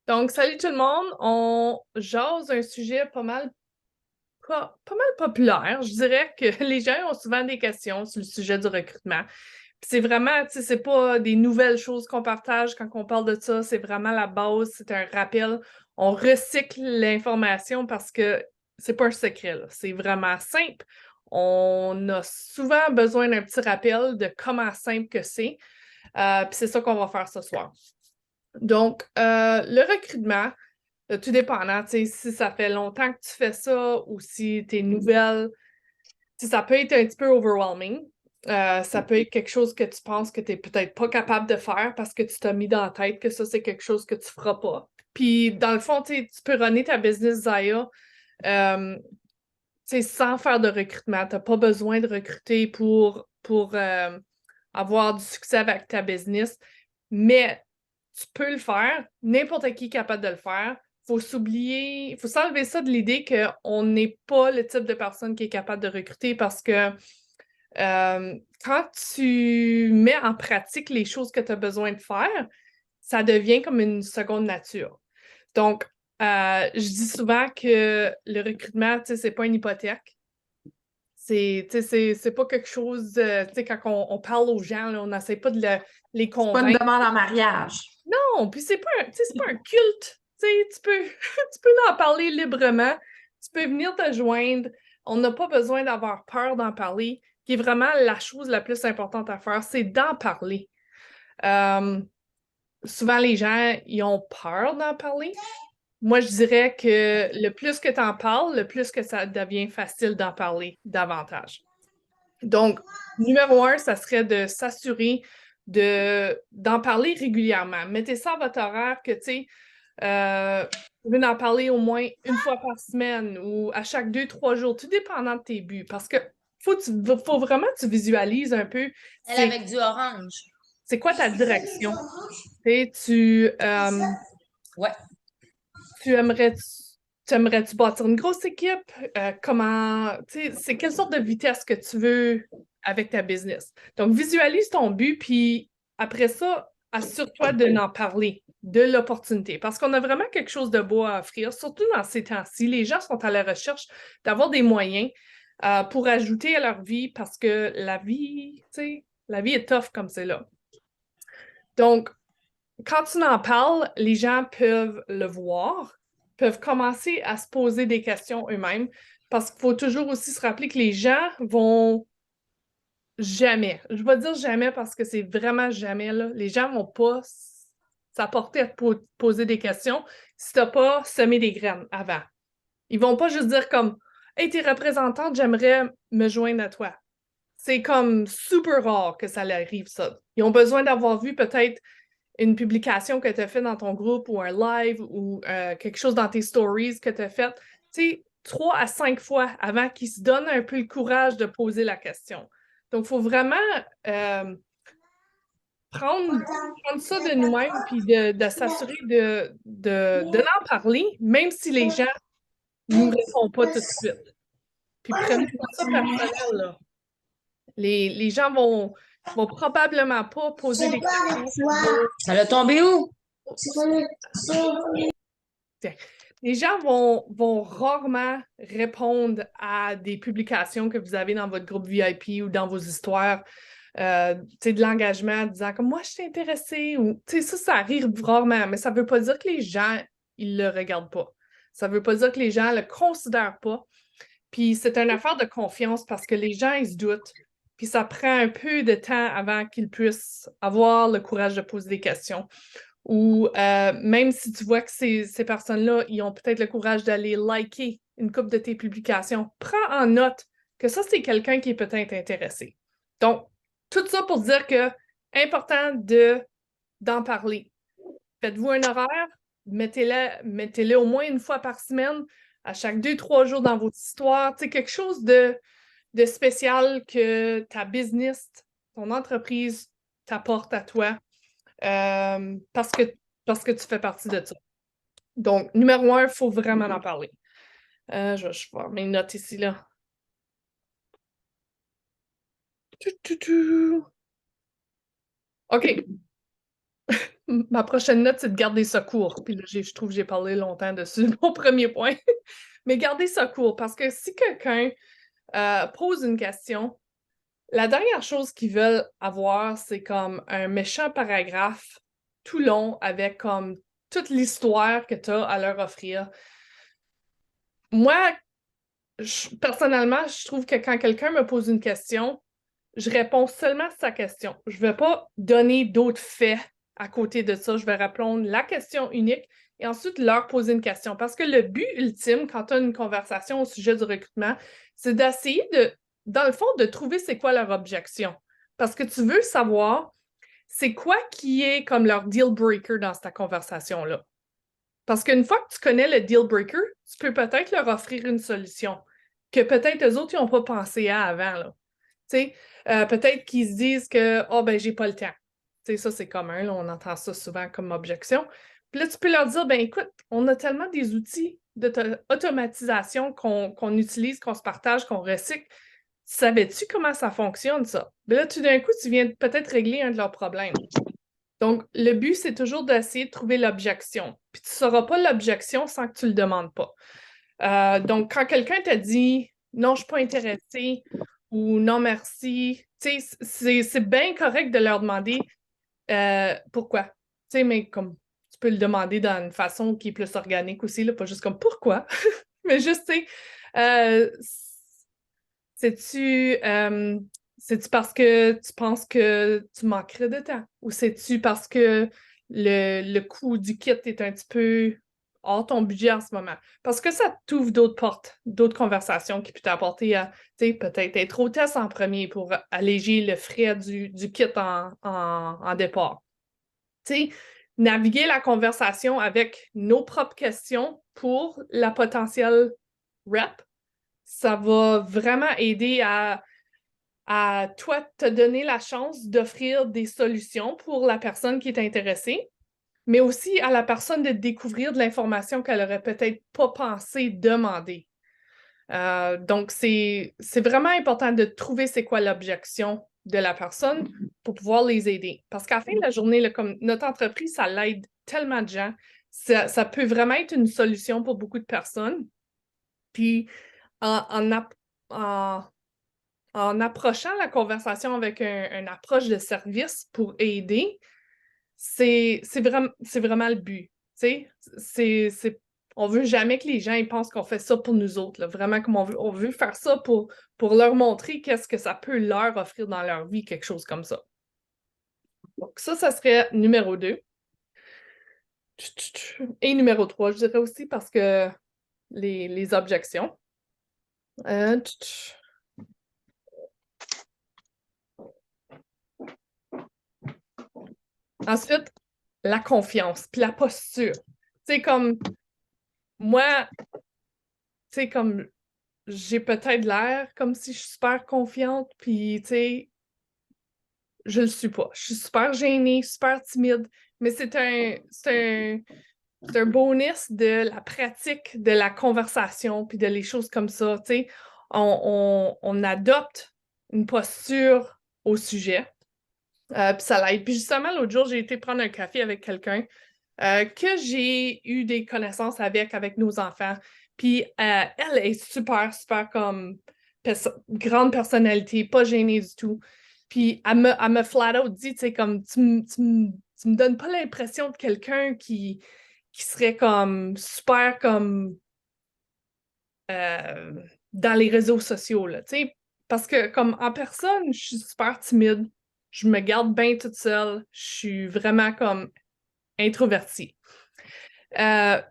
Donc, salut tout le monde. On jase un sujet pas mal populaire. Je dirais que les gens ont souvent des questions sur le sujet du recrutement. Puis c'est vraiment, tu sais, c'est pas des nouvelles choses qu'on partage quand on parle de ça. C'est vraiment la base, c'est un rappel. On recycle l'information parce que c'est pas un secret, là. C'est vraiment simple. On a souvent besoin d'un petit rappel de comment simple que c'est. Puis c'est ça qu'on va faire ce soir. Donc, le recrutement, tout dépendant, tu sais, si ça fait longtemps que tu fais ça ou si t'es nouvelle, tu sais, ça peut être un petit peu overwhelming. Ça peut être quelque chose que tu penses que tu n'es peut-être pas capable de faire parce que tu t'as mis dans la tête que ça, c'est quelque chose que tu feras pas. Puis, dans le fond, tu peux runner ta business Zaya euh, tu sais, sans faire de recrutement. Tu n'as pas besoin de recruter pour avoir du succès avec ta business, mais tu peux le faire. N'importe qui est capable de le faire. Il faut s'enlever ça de l'idée qu'on n'est pas le type de personne qui est capable de recruter parce que quand tu mets en pratique les choses que tu as besoin de faire, ça devient comme une seconde nature. Donc, je dis souvent que le recrutement, tu sais, c'est pas une hypothèque. C'est pas quelque chose, tu sais, quand on parle aux gens, là, on n'essaie pas de les C'est pas une convaincre. demande en mariage. Non, puis tu sais, c'est pas un culte. Tu sais, tu peux en parler librement. Tu peux venir te joindre. On n'a pas besoin d'avoir peur d'en parler, qui est vraiment la chose la plus importante à faire, c'est d'en parler. Euh, Souvent, les gens, ils ont peur d'en parler. Moi, je dirais que le plus que tu en parles, le plus que ça devient facile d'en parler davantage. Donc, numéro un, ça serait de s'assurer d'en parler régulièrement. Mettez ça à votre horaire que, tu sais, vous pouvez en parler au moins une fois par semaine ou à chaque 2, 3 jours, tout dépendant de tes buts. Parce que faut vraiment que tu visualises un peu Elle avec du orange. c'est quoi ta direction. Tu sais, Ouais. tu aimerais, tu aimerais-tu bâtir une grosse équipe? Tu sais, c'est quelle sorte de vitesse que tu veux avec ta business? Donc, visualise ton but, puis après ça, assure-toi de n'en parler, de l'opportunité, parce qu'on a vraiment quelque chose de beau à offrir, surtout dans ces temps-ci. Les gens sont à la recherche d'avoir des moyens pour ajouter à leur vie, parce que la vie, tu sais, la vie est tough comme c'est là. Donc, quand tu en parles, les gens peuvent le voir, peuvent commencer à se poser des questions eux-mêmes, parce qu'il faut toujours aussi se rappeler que les gens vont jamais, je vais dire jamais parce que c'est vraiment jamais, là, les gens vont pas s'apporter à te poser des questions si tu n'as pas semé des graines avant. Ils vont pas juste dire comme Hey, t'es représentante, j'aimerais me joindre à toi. C'est comme super rare que ça arrive, ça. Ils ont besoin d'avoir vu peut-être une publication que tu as faite dans ton groupe ou un live ou quelque chose dans tes stories que tu as fait, tu sais, 3 à 5 fois avant qu'ils se donnent un peu le courage de poser la question. Donc, il faut vraiment euh, prendre, prendre ça de nous-mêmes puis de s'assurer de l'en parler, même si les gens ne nous répondent pas tout de suite. Puis prenez pas ça personnel, là. Les gens vont probablement pas poser des questions Ça l'a tombé où? Tiens. Les gens vont rarement répondre à des publications que vous avez dans votre groupe VIP ou dans vos histoires, tu sais, de l'engagement, en disant comme moi, je suis intéressée ou, tu sais, ça arrive rarement, mais ça ne veut pas dire que les gens, ils le regardent pas. Ça ne veut pas dire que les gens le considèrent pas. Puis c'est une affaire de confiance parce que les gens, ils se doutent. Puis ça prend un peu de temps avant qu'ils puissent avoir le courage de poser des questions. Ou même si tu vois que ces personnes-là, ils ont peut-être le courage d'aller liker une couple de tes publications, prends en note que ça, c'est quelqu'un qui est peut-être intéressé. Donc, tout ça pour dire que important d'en parler. Faites-vous un horaire, mettez-le au moins une fois par semaine, à chaque 2, 3 jours dans votre histoire. Tu sais, quelque chose de spécial que ta business, ton entreprise t'apporte à toi euh, parce que, parce que tu fais partie de ça. Donc, numéro un, il faut vraiment en parler. Je vais voir mes notes ici, là. Tu. OK. Ma prochaine note, c'est de garder ça court. Puis là, je trouve que j'ai parlé longtemps dessus, mon premier point. Mais garder ça court, parce que si quelqu'un pose une question, la dernière chose qu'ils veulent avoir, c'est comme un méchant paragraphe tout long avec comme toute l'histoire que tu as à leur offrir. Moi, personnellement, je trouve que quand quelqu'un me pose une question, je réponds seulement à sa question. Je ne vais pas donner d'autres faits à côté de ça. Je vais répondre la question unique et ensuite leur poser une question. Parce que le but ultime, quand tu as une conversation au sujet du recrutement, c'est d'essayer dans le fond, de trouver c'est quoi leur objection. Parce que tu veux savoir c'est quoi qui est comme leur deal breaker dans cette conversation-là. Parce qu'une fois que tu connais le deal breaker, tu peux peut-être leur offrir une solution que peut-être eux autres, ils n'ont pas pensé à avant, là. Peut-être qu'ils se disent que oh, ben, j'ai pas le temps. Ça, c'est commun, là, on entend ça souvent comme objection. Puis là, tu peux leur dire, ben écoute, on a tellement des outils d'automatisation qu'on utilise, qu'on se partage, qu'on recycle. Savais-tu comment ça fonctionne, ça? Ben là, tout d'un coup, tu viens peut-être régler un de leurs problèmes. Donc, le but, c'est toujours d'essayer de trouver l'objection. Puis tu ne sauras pas l'objection sans que tu ne le demandes pas. Donc, quand quelqu'un te dit non, je ne suis pas intéressé ou non, merci, c'est bien correct de leur demander pourquoi. Mais comme tu peux le demander dans une façon qui est plus organique aussi, là, pas juste comme pourquoi, mais juste, tu sais, c'est-tu c'est-tu parce que tu penses que tu manquerais de temps? Ou c'est-tu parce que le coût du kit est un petit peu hors ton budget en ce moment? Parce que ça t'ouvre d'autres portes, d'autres conversations qui peuvent t'apporter à, tu sais, peut-être être hôtesse en premier pour alléger le frais du kit en départ. Tu sais, naviguer la conversation avec nos propres questions pour la potentielle rep, ça va vraiment aider à toi te donner la chance d'offrir des solutions pour la personne qui est intéressée, mais aussi à la personne de découvrir de l'information qu'elle aurait peut-être pas pensé demander. Donc, c'est vraiment important de trouver c'est quoi l'objection de la personne pour pouvoir les aider. Parce qu'à la fin de la journée, là, comme notre entreprise, ça l'aide tellement de gens. Ça peut vraiment être une solution pour beaucoup de personnes. Puis, en, en approchant la conversation avec une approche de service pour aider, c'est vraiment le but. On veut jamais que les gens ils pensent qu'on fait ça pour nous autres. Là. Vraiment, comme on veut faire ça pour leur montrer qu'est-ce que ça peut leur offrir dans leur vie, quelque chose comme ça. Donc, ça serait numéro 2. Et numéro 3, je dirais aussi, parce que les objections. Ensuite, la confiance, puis la posture. Tu sais, comme moi, tu sais, comme j'ai peut-être l'air comme si je suis super confiante, puis tu sais, je le suis pas. Je suis super gênée, super timide, mais c'est un bonus de la pratique, de la conversation, puis de les choses comme ça. Tu sais, on adopte une posture au sujet, puis ça l'aide. Puis justement, l'autre jour, j'ai été prendre un café avec quelqu'un que j'ai eu des connaissances avec nos enfants. Puis elle est super, super comme grande personnalité, pas gênée du tout. Puis elle me flat out dit, tu sais, comme tu me donnes pas l'impression de quelqu'un qui serait comme super comme euh, dans les réseaux sociaux, là, tu sais. Parce que comme en personne, je suis super timide. Je me garde bien toute seule. Je suis vraiment comme introvertie. Euh,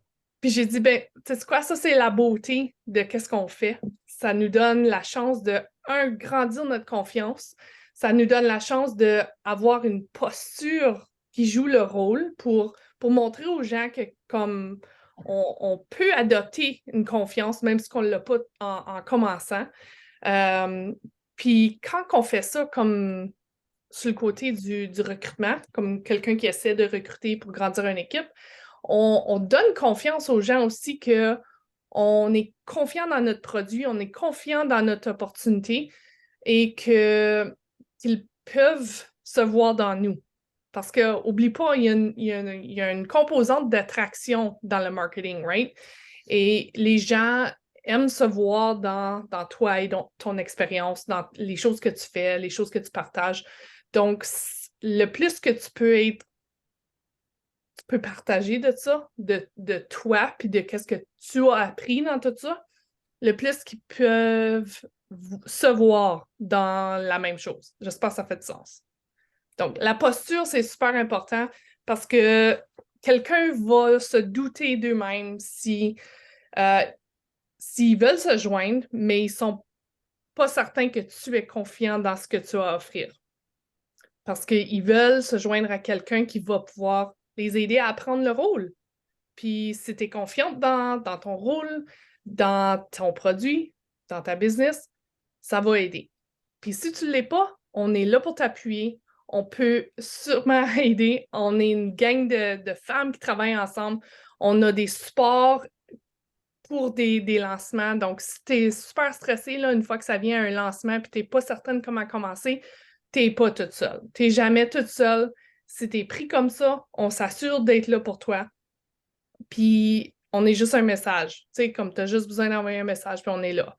puis j'ai dit, ben, tu sais quoi, ça, c'est la beauté de qu'est-ce qu'on fait. Ça nous donne la chance de, grandir notre confiance. Ça nous donne la chance d'avoir une posture qui joue le rôle pour montrer aux gens que, comme, on peut adopter une confiance, même si on ne l'a pas en commençant. Euh, puis quand on fait ça comme sur le côté du recrutement, comme quelqu'un qui essaie de recruter pour grandir une équipe, on donne confiance aux gens aussi que on est confiant dans notre produit, on est confiant dans notre opportunité et qu'ils peuvent se voir dans nous. Parce que, oublie pas, il y a une composante d'attraction dans le marketing, right? Et les gens aiment se voir dans toi et dans ton expérience, dans les choses que tu fais, les choses que tu partages. Donc, le plus que tu peux partager de ça, de toi, puis de qu'est-ce que tu as appris dans tout ça, le plus qu'ils peuvent se voir dans la même chose. J'espère que ça fait du sens. Donc, la posture, c'est super important parce que quelqu'un va se douter d'eux-mêmes s'ils veulent se joindre, mais ils sont pas certains que tu es confiant dans ce que tu as à offrir. Parce qu'ils veulent se joindre à quelqu'un qui va pouvoir les aider à apprendre le rôle. Puis si tu es confiante dans ton rôle, dans ton produit, dans ta business, ça va aider. Puis si tu ne l'es pas, on est là pour t'appuyer. On peut sûrement aider. On est une gang de femmes qui travaillent ensemble. On a des supports pour des lancements. Donc, si tu es super stressé, là, une fois que ça vient à un lancement et tu n'es pas certaine comment commencer, tu n'es pas toute seule. Tu n'es jamais toute seule. Si tu es pris comme ça, on s'assure d'être là pour toi. Puis, on est juste un message. Tu sais, comme tu as juste besoin d'envoyer un message, puis on est là.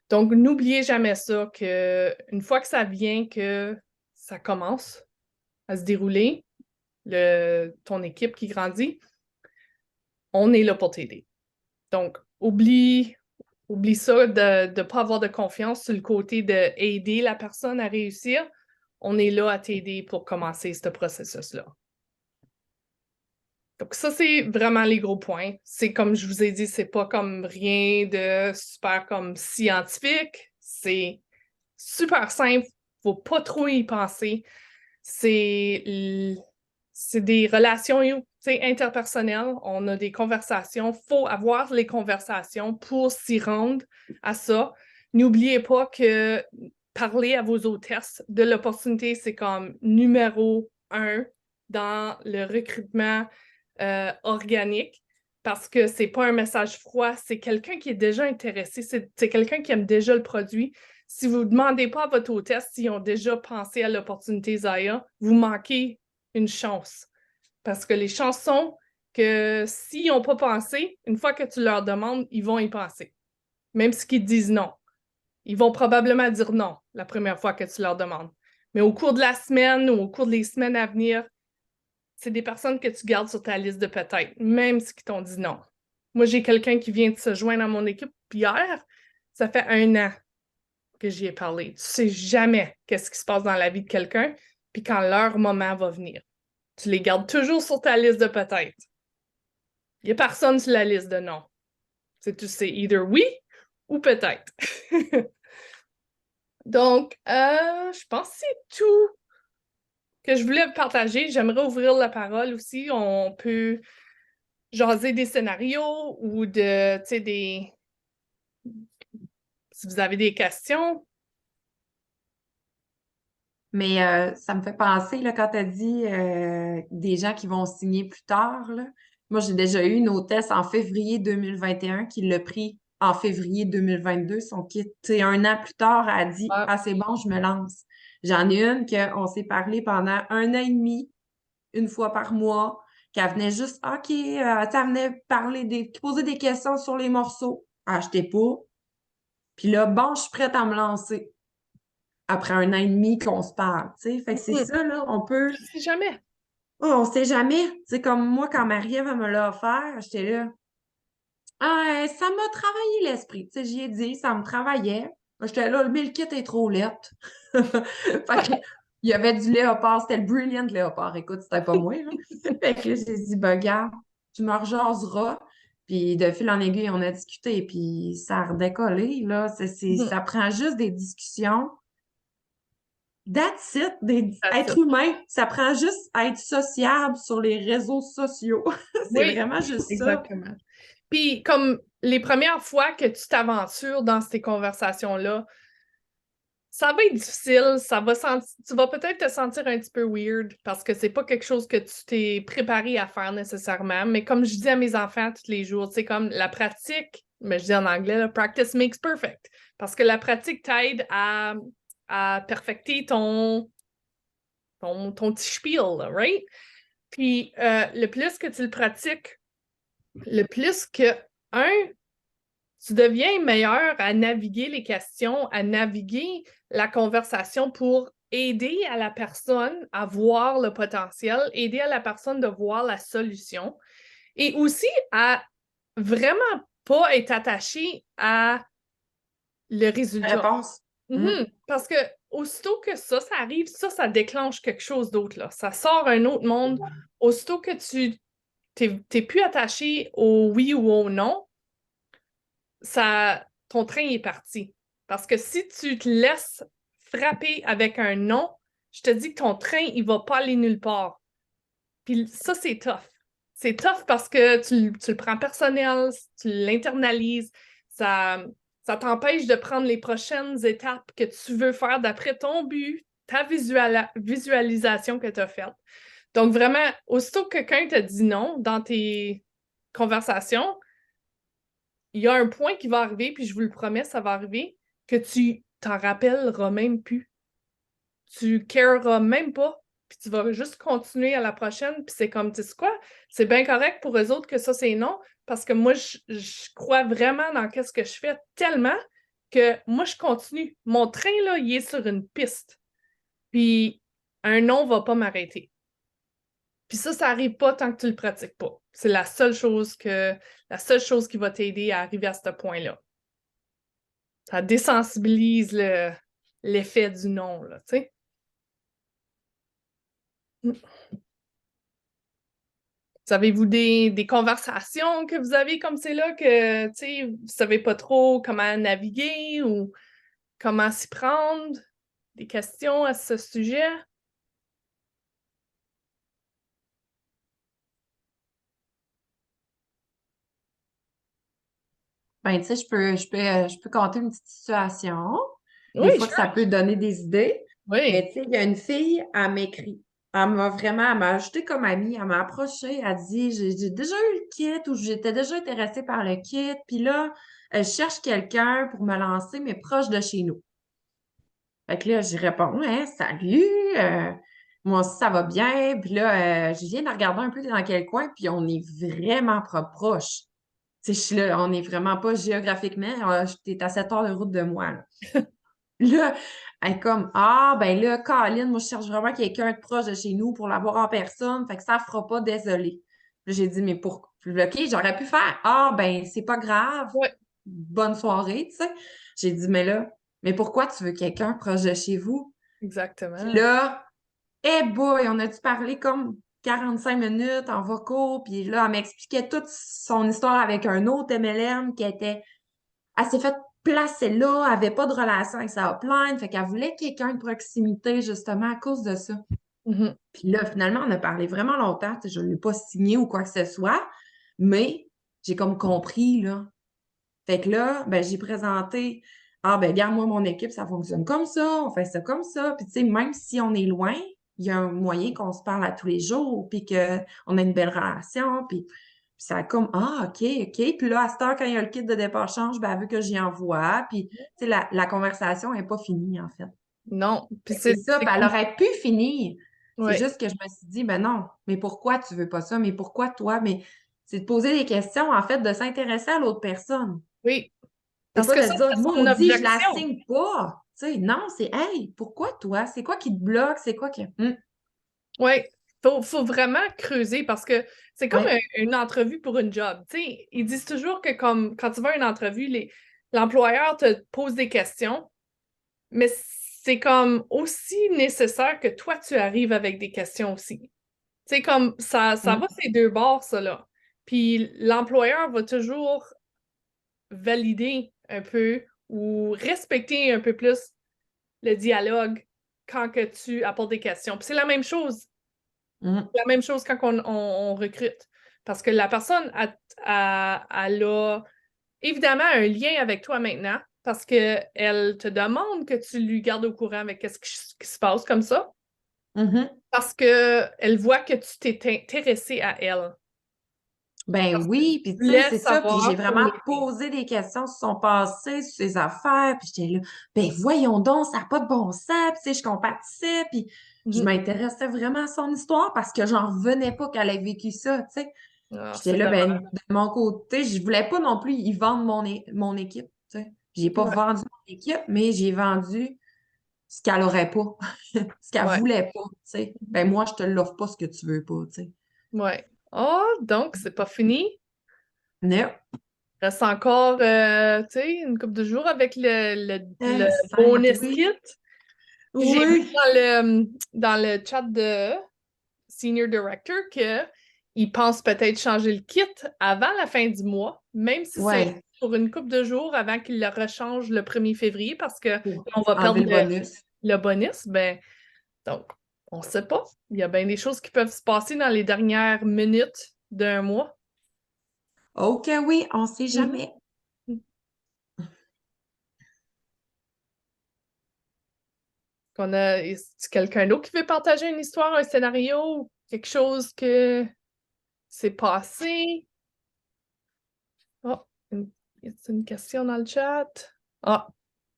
Donc, n'oubliez jamais ça, qu'une fois que ça vient, que ça commence à se dérouler, ton équipe qui grandit, on est là pour t'aider. Donc, oublie ça de ne pas avoir de confiance sur le côté d'aider la personne à réussir. On est là à t'aider pour commencer ce processus-là. Donc, ça, c'est vraiment les gros points. C'est comme je vous ai dit, c'est pas comme rien de super comme scientifique. C'est super simple. Faut pas trop y penser. C'est des relations interpersonnelles. On a des conversations. Faut avoir les conversations pour s'y rendre à ça. N'oubliez pas que parler à vos hôtesses de l'opportunité, c'est comme numéro 1 dans le recrutement organique parce que c'est pas un message froid, c'est quelqu'un qui est déjà intéressé, c'est quelqu'un qui aime déjà le produit. Si vous ne demandez pas à votre hôtesse s'ils ont déjà pensé à l'opportunité Zaya, vous manquez une chance. Parce que les chances sont que s'ils n'ont pas pensé, une fois que tu leur demandes, ils vont y penser. Même s'ils te disent non. Ils vont probablement dire non la première fois que tu leur demandes. Mais au cours de la semaine ou au cours des semaines à venir, c'est des personnes que tu gardes sur ta liste de peut-être, même si ils t'ont dit non. Moi, j'ai quelqu'un qui vient de se joindre à mon équipe hier. Ça fait 1 an que j'y ai parlé. Tu sais jamais qu'est-ce qui se passe dans la vie de quelqu'un, puis quand leur moment va venir. Tu les gardes toujours sur ta liste de peut-être. Il n'y a personne sur la liste de non. Tu sais either oui ou peut-être. Donc, je pense que c'est tout que je voulais partager. J'aimerais ouvrir la parole aussi. On peut jaser des scénarios ou si vous avez des questions. Mais ça me fait penser, là, quand tu as dit des gens qui vont signer plus tard, là. Moi, j'ai déjà eu une hôtesse en février 2021 qui l'a pris en février 2022, son kit. Tu sais, 1 an plus tard, elle a dit Ah, ah, c'est bon, je me lance. J'en ai une qu'on s'est parlé pendant 1 an et demi, une fois par mois, qu'elle venait juste, OK, tu sais, elle venait poser des questions sur les morceaux. Achetez pas. Puis là, bon, je suis prête à me lancer après 1 an et demi qu'on se parle, tu sais. Fait que c'est ça, là, on peut... je sais jamais. Oh, on sait jamais. Tu sais, comme moi, quand Marie-Ève elle me l'a offert, j'étais là. Ah, ça m'a travaillé l'esprit. Tu sais, j'y ai dit, ça me travaillait. J'étais là, le meal kit est trop lettre. Fait que, il y avait du léopard, c'était le Brilliant léopard. Écoute, c'était pas moi, là. Fait que j'ai dit, ben, gars, tu me rejaseras. Puis de fil en aiguille, on a discuté, puis ça a redécollé, là. Ça prend juste des discussions. That's it, That's être it. humain, ça prend juste à être sociable sur les réseaux sociaux. C'est Oui, vraiment juste ça. exactement. Puis, comme les premières fois que tu t'aventures dans ces conversations-là, ça va être difficile, tu vas peut-être te sentir un petit peu weird parce que c'est pas quelque chose que tu t'es préparé à faire nécessairement. Mais comme je dis à mes enfants tous les jours, c'est comme la pratique, mais je dis en anglais, là, practice makes perfect. Parce que la pratique t'aide à perfecter ton petit spiel, là, right? Puis le plus que tu le pratiques, le plus que, tu deviens meilleur à naviguer les questions, à naviguer la conversation pour aider à la personne à voir le potentiel, aider à la personne de voir la solution et aussi à vraiment pas être attaché à le résultat. Réponse. Parce que aussitôt que ça arrive, ça déclenche quelque chose d'autre, là. Ça sort un autre monde. Aussitôt que tu t'es plus attaché au oui ou au non, ton train est parti. Parce que si tu te laisses frapper avec un non, je te dis que ton train, il va pas aller nulle part. Puis ça, c'est tough. C'est tough parce que tu le prends personnel, tu l'internalises, ça t'empêche de prendre les prochaines étapes que tu veux faire d'après ton but, ta visualisation que tu as faite. Donc vraiment, aussitôt que quelqu'un te dit non dans tes conversations, il y a un point qui va arriver, puis je vous le promets, ça va arriver, que tu t'en rappelleras même plus. Tu careras même pas, puis tu vas juste continuer à la prochaine, puis c'est comme, tu sais quoi, c'est bien correct pour eux autres que ça, c'est non, parce que moi, je crois vraiment dans ce que je fais tellement que moi, je continue. Mon train, là, il est sur une piste, puis un non va pas m'arrêter. Puis ça n'arrive pas tant que tu le pratiques pas. C'est la seule chose qui va t'aider à arriver à ce point-là. Ça désensibilise l'effet du non, là, tu sais. Avez-vous des conversations que vous avez comme c'est là que, tu sais, vous savez pas trop comment naviguer ou comment s'y prendre? Des questions à ce sujet? Ben, tu sais, je peux compter une petite situation. Des Oui, fois que ça peut donner des idées. Mais oui. tu sais, il y a une fille, elle m'écrit. Elle m'a ajouté comme amie, elle m'a approché, elle dit, j'ai déjà eu le kit ou j'étais déjà intéressée par le kit, puis là, je cherche quelqu'un pour me lancer, mais proche de chez nous. Fait que là, j'y réponds, hein, salut, moi aussi ça va bien, puis là, je viens de regarder un peu dans quel coin, puis on est vraiment proches. Tu sais, je suis là, on n'est vraiment pas géographiquement, t'es à 7 heures de route de moi, là. Là, elle est comme, ah, ben là, Colin, moi, je cherche vraiment quelqu'un de proche de chez nous pour l'avoir en personne, fait que ça fera pas, désolé. Là, j'ai dit, mais pour, OK, j'aurais pu faire, ah, ben, c'est pas grave, Ouais, bonne soirée, tu sais. J'ai dit, mais pourquoi tu veux quelqu'un proche de chez vous? Puis exactement. là, eh boy, on a-tu parlé comme 45 minutes en vocaux, puis là, elle m'expliquait toute son histoire avec un autre MLM elle s'est fait placer là, elle avait pas de relation avec sa upline, fait qu'elle voulait quelqu'un de proximité, justement, à cause de ça. Mhm. Puis là, finalement, on a parlé vraiment longtemps, tu sais, je ne l'ai pas signé ou quoi que ce soit, mais j'ai comme compris, là. Fait que là, ben, j'ai présenté, ah, ben, regarde, moi, mon équipe, ça fonctionne comme ça, on fait ça comme ça. Puis, tu sais, même si on est loin, il y a un moyen qu'on se parle à tous les jours, puis qu'on a une belle relation, puis ça a comme, ah, OK, OK. Puis là, à cette heure, quand il y a le kit de départ change, ben, elle veut que j'y envoie. Puis, tu sais, la conversation n'est pas finie, en fait. Non. Puis Fait que c'est ça, c'est puis elle comme... aurait pu finir. C'est Ouais. juste que je me suis dit, ben non, mais pourquoi tu veux pas ça? Mais pourquoi toi? Mais c'est de poser des questions, en fait, de s'intéresser à l'autre personne. Oui. C'est Parce pas que de ça, dire, c'est son maudit, je la objection. signe pas. Tu sais, non, c'est, hey, pourquoi toi? C'est quoi qui te bloque? C'est quoi qui. Oui, faut vraiment creuser parce que c'est comme Ouais. une entrevue pour une job. Tu sais, ils disent toujours que comme quand tu vas à une entrevue, l'employeur te pose des questions, mais c'est comme aussi nécessaire que toi, tu arrives avec des questions aussi. Tu sais, comme ça va ces deux bords, ça, là. Puis l'employeur va toujours valider un peu ou respecter un peu plus le dialogue quand que tu apportes des questions. Puis c'est Mm. la même chose quand on recrute. Parce que la personne, elle a évidemment un lien avec toi maintenant parce qu'elle te demande que tu lui gardes au courant avec ce qui se passe comme ça. Mhm. Parce qu'elle voit que tu t'es intéressé à elle. Ben Parce que oui, puis tu tu sais, laisses c'est ça. Puis j'ai savoir pour vraiment l'aider. posé des questions sur son passé, sur ses affaires. Puis j'étais là, ben voyons donc, ça n'a pas de bon sens. Puis tu sais, je compatissais. Puis Je m'intéressais vraiment à son histoire parce que j'en revenais pas qu'elle ait vécu ça, tu sais. Ah, J'étais c'est là, ben, dommage. de mon côté, je voulais pas non plus y vendre mon équipe, tu sais. J'ai pas Ouais, vendu mon équipe, mais j'ai vendu ce qu'elle aurait pas, ce qu'elle ouais, voulait pas, tu sais. Ben, moi, je te l'offre pas ce que tu veux pas, tu sais. ouais. Oh, donc, c'est pas fini. Non. Reste encore, tu sais, une couple de jours avec le Cinq, bonus oui. kit. Puis j'ai vu Oui. dans le chat de Senior Director qu'il pense peut-être changer le kit avant la fin du mois, même si c'est Ouais. pour une couple de jours avant qu'il le rechange le 1er février parce que Pour on va enlever perdre le bonus. le bonus. Ben, donc, on sait pas. Il y a bien des choses qui peuvent se passer dans les dernières minutes d'un mois. OK, oui, on sait Mhm. jamais. Est-ce quelqu'un d'autre qui veut partager une histoire, un scénario, ou quelque chose que s'est passé? Oh, y a une question dans le chat? Ah,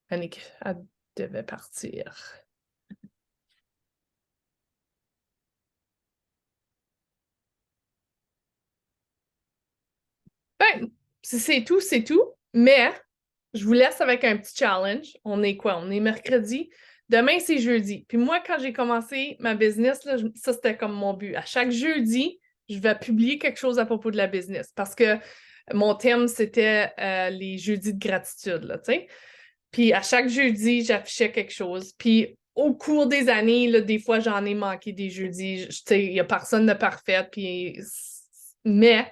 Annick, elle devait partir. Ben, si c'est tout, c'est tout. Mais je vous laisse avec un petit challenge. On est quoi? On est mercredi. Demain, c'est jeudi. Puis moi, quand j'ai commencé ma business, là, ça, c'était comme mon but. À chaque jeudi, je vais publier quelque chose à propos de la business parce que mon thème, c'était les jeudis de gratitude, là, tu sais. Puis à chaque jeudi, j'affichais quelque chose. Puis au cours des années, là, des fois, j'en ai manqué des jeudis. Tu sais, il n'y a personne de parfait. Puis... Mais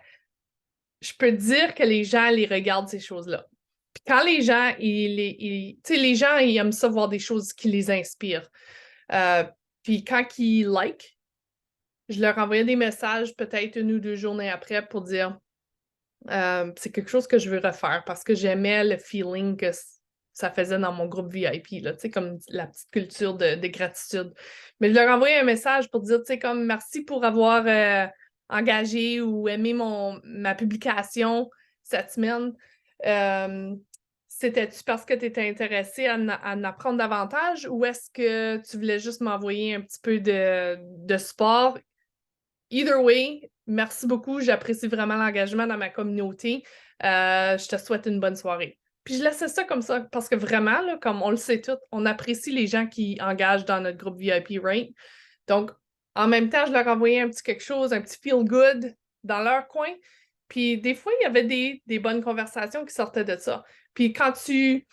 je peux te dire que les gens les regardent ces choses-là. Puis quand les gens, tu sais, les gens, ils aiment ça voir des choses qui les inspirent. Euh, puis quand ils like, je leur envoyais des messages peut-être 1 ou 2 journées après pour dire c'est quelque chose que je veux refaire parce que j'aimais le feeling que ça faisait dans mon groupe VIP, là, tu sais, comme la petite culture de gratitude. Mais je leur envoyais un message pour dire, tu sais, comme merci pour avoir engagé ou aimé ma publication cette semaine. Euh, C'était-tu parce que tu étais intéressé à en apprendre davantage ou est-ce que tu voulais juste m'envoyer un petit peu de support? Either way, merci beaucoup. J'apprécie vraiment l'engagement dans ma communauté. Je te souhaite une bonne soirée. Puis je laissais ça comme ça parce que vraiment, là, comme on le sait tous, on apprécie les gens qui engagent dans notre groupe VIP, right? Donc, en même temps, je leur envoyais un petit quelque chose, un petit feel good dans leur coin. Puis des fois, il y avait des bonnes conversations qui sortaient de ça. Puis quand tu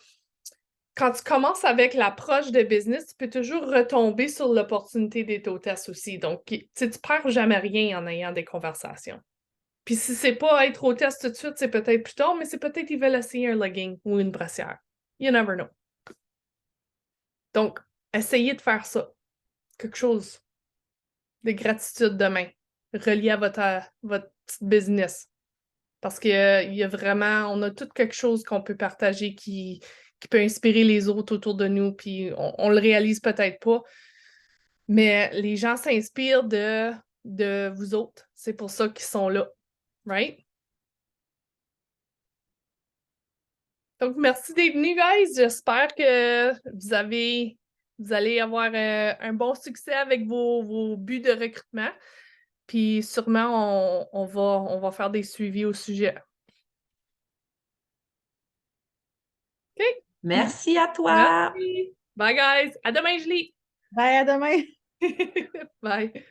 commences avec l'approche de business, tu peux toujours retomber sur l'opportunité d'être hôtesse aussi. Donc, tu sais, tu perds jamais rien en ayant des conversations. Puis si c'est pas être hôtesse tout de suite, c'est peut-être plus tard, mais c'est peut-être qu'ils veulent essayer un legging ou une brassière. You never know. Donc, essayez de faire ça. Quelque chose de gratitude demain, relié à votre petite business. Parce qu'il y a vraiment, on a tout quelque chose qu'on peut partager qui peut inspirer les autres autour de nous, puis on le réalise peut-être pas, mais les gens s'inspirent de vous autres. C'est pour ça qu'ils sont là, right? Donc, merci d'être venus, guys. J'espère que vous allez avoir un bon succès avec vos buts de recrutement. Puis sûrement, on va faire des suivis au sujet. OK? Merci à toi. Merci. Bye, guys. À demain, Julie. Bye, à demain. Bye.